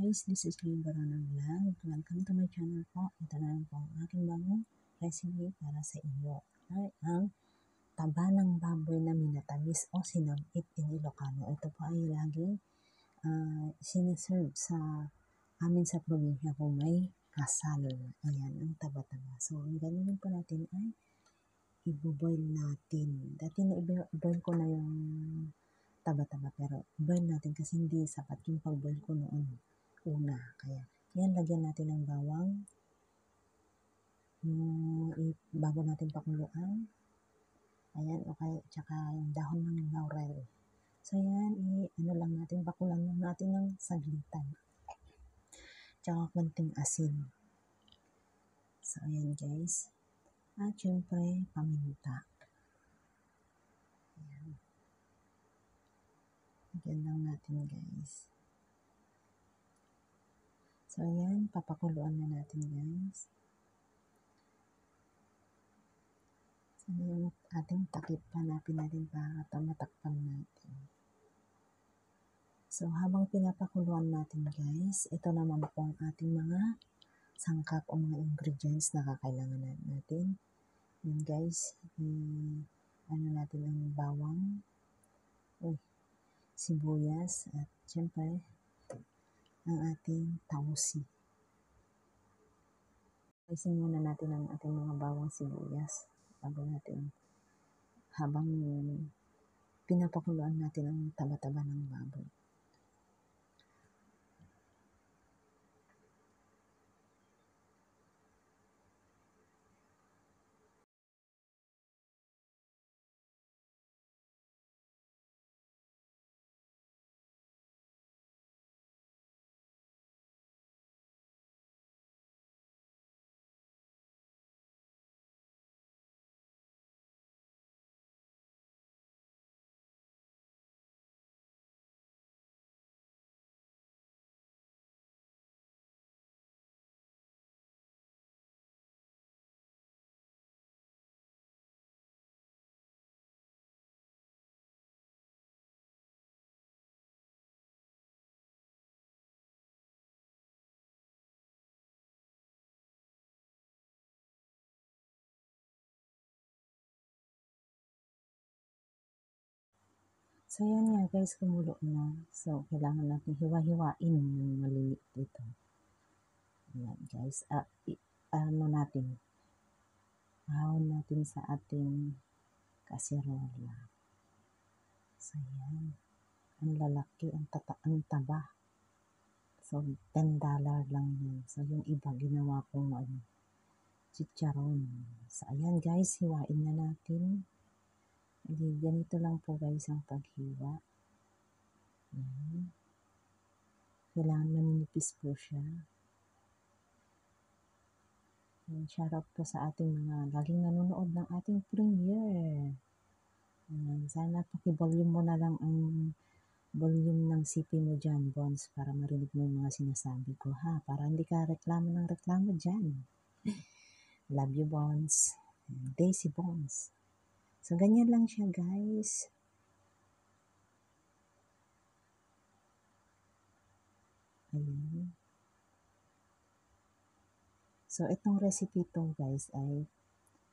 guys, this is Lee Barona Vlog. Welcome to my channel po. Ito na lang po ang aking bagong recipe para sa iyo. Ay, ang taba ng baboy na minatamis o sinamit in Ilocano. Ito po ay laging sinaserve sa amin sa probinsya kung may kasal. Ayan, ang taba-taba. So, ang gagawin po natin ay i-boil natin. Dati na i-boil ko na yung taba-taba pero boil natin kasi hindi sapat yung pag-boil ko noon una. Kaya yan, lagyan natin ng bawang bago natin pakuluan. Ayan, okay, tsaka yung dahon ng laurel. So yan, ano lang natin, bakulan lang natin ng saglitan. Tsaka konting asin. So ayan guys. At syempre, paminta. Ayan. Lagyan lang natin guys. So ayan, papakuluan na natin guys. So yung ating takip, hanapin natin para matakpan natin. So habang pinapakuluan natin guys, ito naman po ang ating mga sangkap o mga ingredients na kakailangan natin. Yan guys, ano natin ang bawang, sibuyas, at syempre ang ating tausi. Isin muna natin ang ating mga bawang, sibuyas bago natin, habang pinapakuluan natin ang taba-taba ng baboy. So yan nga guys, kumulo na. So kailangan natin hiwa-hiwain ng maliliit ito. Ayan guys, ano natin, ahon natin sa ating kasirola. So yan, ang lalaki, ang taba. So $10 lang yun. So yung iba ginawa kong chicharon. So ayan guys, hiwain na natin. Hindi, ganito lang po guys ang paghiwa. Ayan. Kailangan maninipis po siya. And shoutout po sa ating mga laging nanonood ng ating premiere. Ayan, sana paki-volume mo na lang ang volume ng CP mo dyan, Bones, para marinig mo yung mga sinasabi ko, ha? Para hindi ka reklamo ng reklamo dyan. Love you, Bones. Daisy Bones. So, ganyan lang siya, guys. Ayan. So, itong recipe to, guys, ay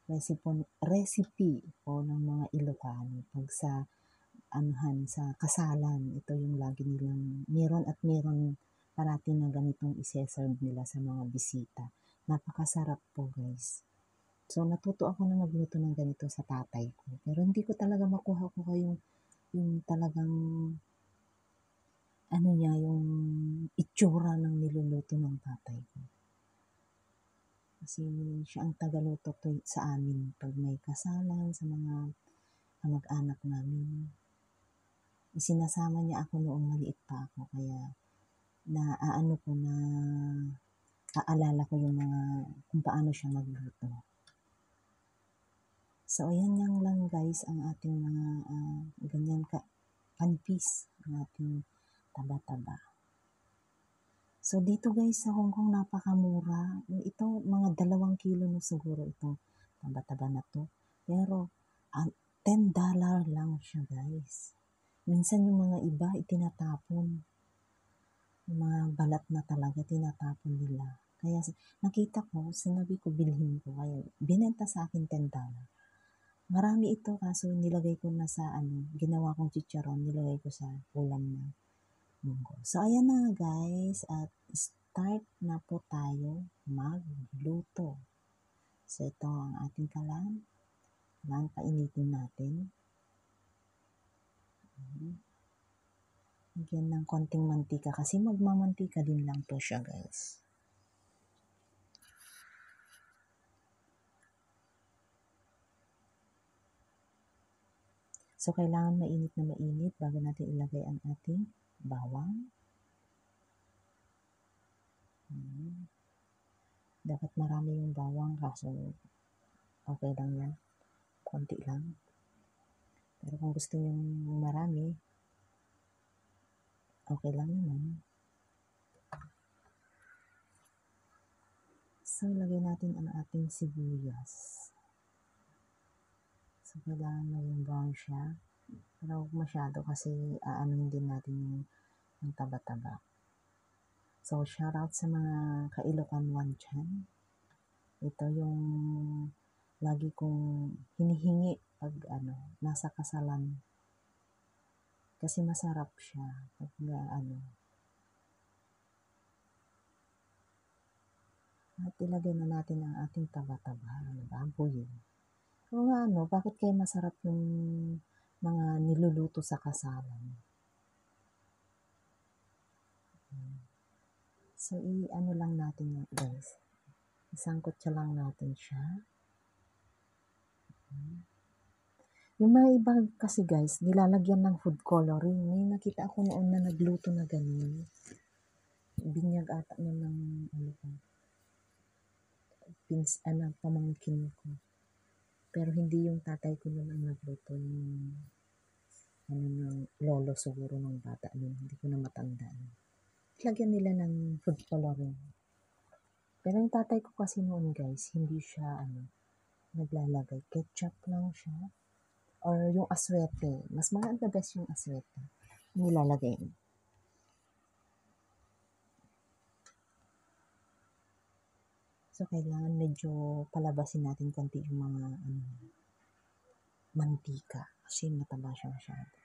recipe po ng mga Ilocano. Pag sa sa kasalan, ito yung lagi nilang meron at meron parati na ganitong ise-serve nila sa mga bisita. Napakasarap po, guys. So, natuto ako na magluto ng ganito sa tatay ko. Pero hindi ko talaga makuha ko yung talagang ano niya, yung itsura ng niluluto ng tatay ko. Kasi siya ang tagaluto sa amin pag may kasalan, sa mga kamag-anak namin. Isinasama niya ako noong maliit pa ako, kaya aalala ko yung mga kung paano siya magluto. So, ayan lang guys ang ating mga ganyan kanipis, ang ating taba-taba. So, dito guys sa Hong Kong napakamura. Ito, mga 2 kilo na siguro itong taba-taba na to. Pero, $10 lang siya guys. Minsan yung mga iba itinatapon. Yung mga balat na talaga tinatapon nila. Kaya nakita ko, sinabi ko bilhin ko. Kaya binenta sa akin $10. Marami ito kaso nilagay ko na sa ginawa kong chicharon, nilagay ko sa ulam na munggo. So ayan na guys, at start na po tayo magluto. So ito ang ating kalan. Painitin natin. Lagyan ng konting mantika kasi magmamantika din lang po siya guys. So kailangan mainit na mainit bago natin ilagay ang ating bawang. Dapat marami yung bawang kaso okay lang yan. Konti lang. Pero kung gusto nyo marami, okay lang naman. So, lagay natin ang ating sibuyas. So, kailangan maging brown siya. Pero huwag masyado kasi aanuhin din natin yung taba-taba. So, shoutout sa mga Kailokan One dyan. Ito yung lagi kong hinihingi pag nasa kasalan. Kasi masarap siya pag At ilagay na natin ang ating taba-taba, baboy. Kung bakit kaya masarap yung mga niluluto sa kasalan? So, lang natin yan, guys. Isangkot siya lang natin siya. Yung mga iba kasi guys, nilalagyan ng food coloring. May nakita ako noon na nagluto na ganun. Binyag ata na ng pamangkin ko. Pero hindi yung tatay ko nun ang nagluto. Yung ng lolo siguro ng bata nun. Hindi ko na matandaan. Lagyan nila ng food coloring. Pero yung tatay ko kasi noon guys, hindi siya naglalagay. Ketchup lang siya. Or yung aswete. Mas maganda best yung aswete. Nilalagay. So, kailangan medyo palabasin natin konti yung mga mantika. Kasi mataba siya masyado.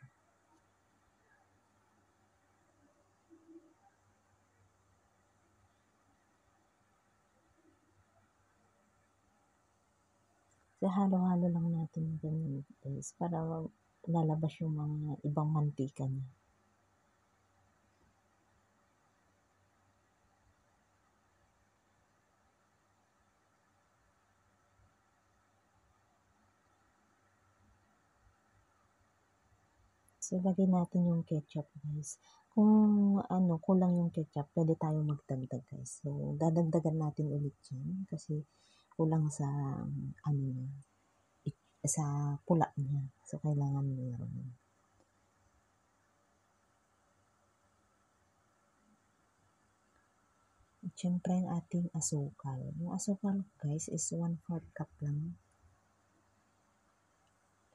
So, halo-halo lang natin ganyan guys para lalabas yung mga ibang mantika niya. So, lagay natin yung ketchup guys. Kung kulang yung ketchup, pwede tayo magdagdag guys. So, dadagdagan natin ulit yan kasi kulang sa sa pula niya. So, kailangan meron. At syempre, ang ating asukal. Yung asukal, guys, is 1/4 cup lang.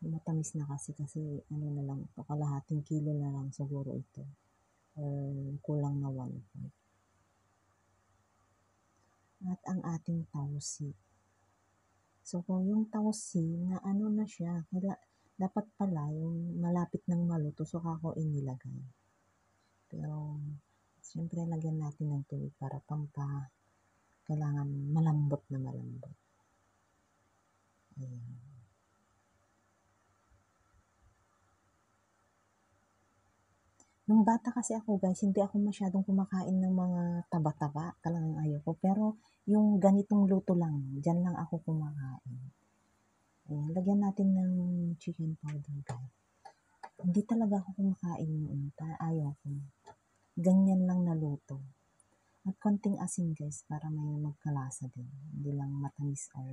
Matamis na kasi na lang, kalahating kilo na lang siguro ito. Or kulang na 1/4. At ang ating tausi. So, kung yung tausi na na siya, dapat pala yung malapit ng maluto, so kako inilagay. Pero, siyempre, lagyan natin ng tubig para kailangan malambot na malambot. Ayan. Nung bata kasi ako guys, hindi ako masyadong kumakain ng mga taba-taba. Talagang ayoko. Pero, yung ganitong luto lang, dyan lang ako kumakain. Ayan, lagyan natin ng chicken powder guys. Hindi talaga ako kumakain noon. Ayaw ko. Ganyan lang na luto. At konting asin guys para may magkalasa din. Hindi lang matamis or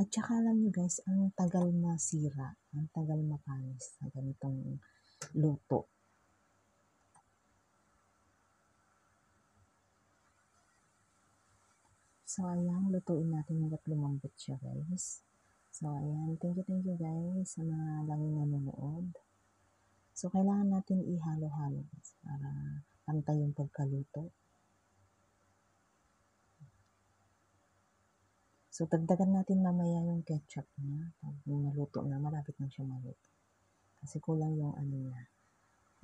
At saka alam nyo guys, ang tagal masira. Ang tagal mapanis sa ganitong luto. So, ayan, lutuin natin hanggat lumambot siya guys. So, ayan, thank you guys sa mga laging nanonood. So, kailangan natin ihalo-halo para pantay yung pagkaluto. So, dagdagan natin mamaya yung ketchup niya. Pag maluto na, malapit na siya maluto. Kasi kulang yung ano niya.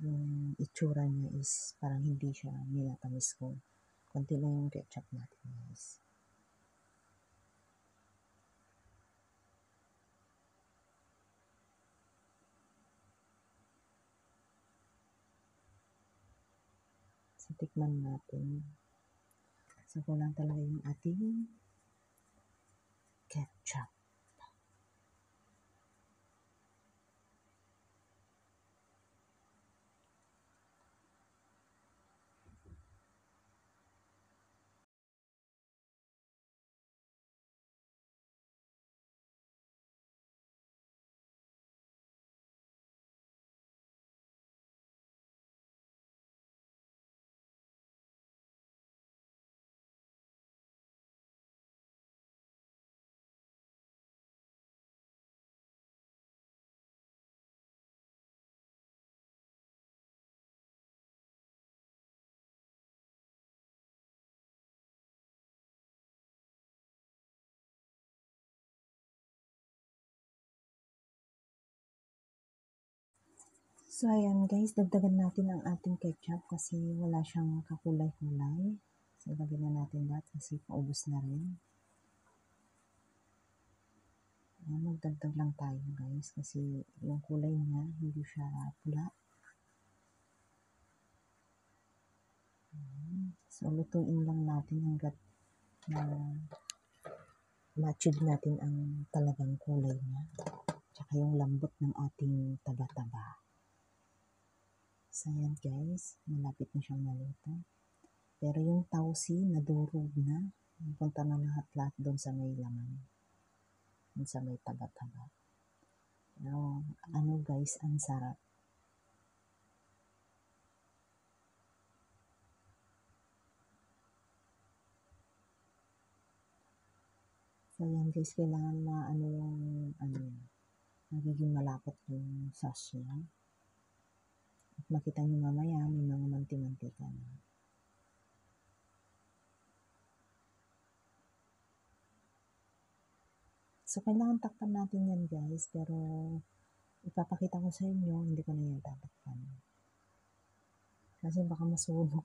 Yung itsura niya is parang hindi siya minatamis ko. Konti lang yung ketchup natin, guys. So, tikman natin. So, kulang talaga yung ating ketchup. So, ayan guys, dagdagan natin ang ating ketchup kasi wala siyang kakulay-kulay. So, ilagay na natin lahat kasi paubos na rin. Ayan, magdagdag lang tayo guys kasi yung kulay niya hindi siya pula. Ayan. So, lutuin lang natin hanggat ma-achieve natin ang talagang kulay niya. Tsaka yung lambot ng ating taba-taba. So, ayan guys, malapit na siyang maluto. Pero yung tausi, nadurog na. Punta na lahat-lahat doon sa may laman. Doon sa may taba-taba. Pero, ano guys, ang sarap. So, ayan guys, kailangan maano yung, magiging malapot yung sauce niya. At makita nyo mamaya, may mga manti-mantika na. So, kailangan takpan natin yan guys, pero ipapakita ko sa inyo, hindi ko na yan tatakpan. Kasi baka masunog.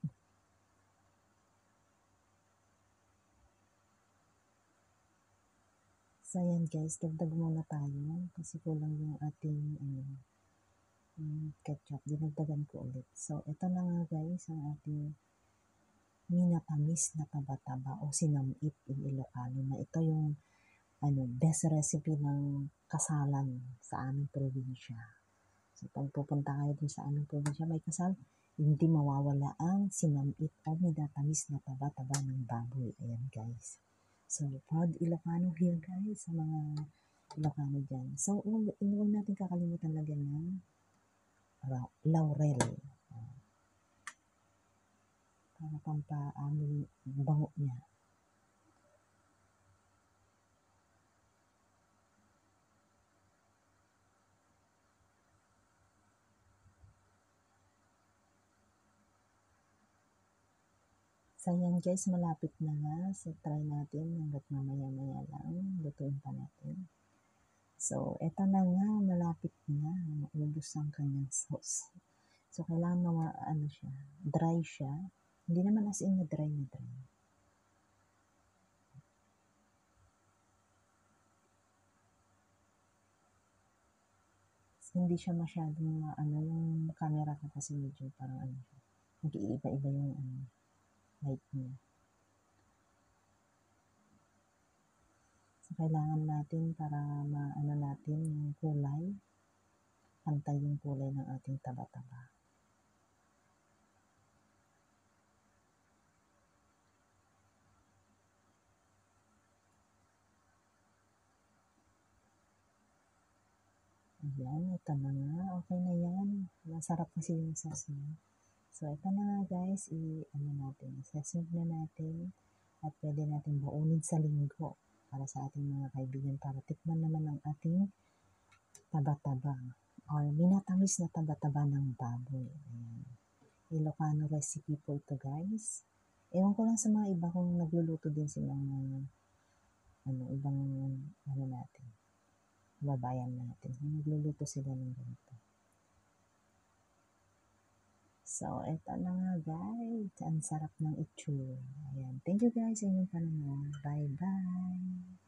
So, ayan guys, dagdag muna tayo kasi kulang yung ating ketchup. Dinagdagan ko ulit. So, ito na nga guys, ang ating minatamis na taba-taba o sinamit in Ilocano na ito yung best recipe ng kasalan sa aming probinsya. So, pag pupunta kayo dun sa aming probinsya, may kasal, hindi mawawala ang sinamit o minatamis na taba-taba ng baboy. Ayan guys. So, proud Ilocano here guys, sa mga Ilocano dyan. So, huwag natin kakalimutan lagyan ng laurel. Para pampaaming bango niya. So, yan guys, malapit na nga. So, try natin hanggat mamaya-maya lang. Lutuin pa natin. So, eto na nga, malapit na. Maubos ang kanyang sauce. So, kailangan siya, dry siya. Hindi naman as in na dry na dry. Hindi siya masyadong yung camera ko kasi medyo parang nag-iiba-iba yung light niya. So, kailangan natin para maano natin yung kulay. Pantay yung kulay ng ating taba-taba. Ayan, ito na nga. Okay na yan. Masarap kasi yung sauce niya. So, ito na nga guys, i-sesame na natin at pwede natin baunin sa linggo para sa ating mga kaibigan para tikman naman ang ating taba-taba. or minatamis na taba-taba ng baboy. Ayan. Ilocano recipe po ito, guys. Ewan ko lang sa mga iba kung nagluluto din silang ibang natin, babayan natin. Nagluluto sila ng ganito. So, eto na nga, guys. Ang sarap ng itsura. Ayan. Thank you, guys, sa inyong pananood. Bye-bye.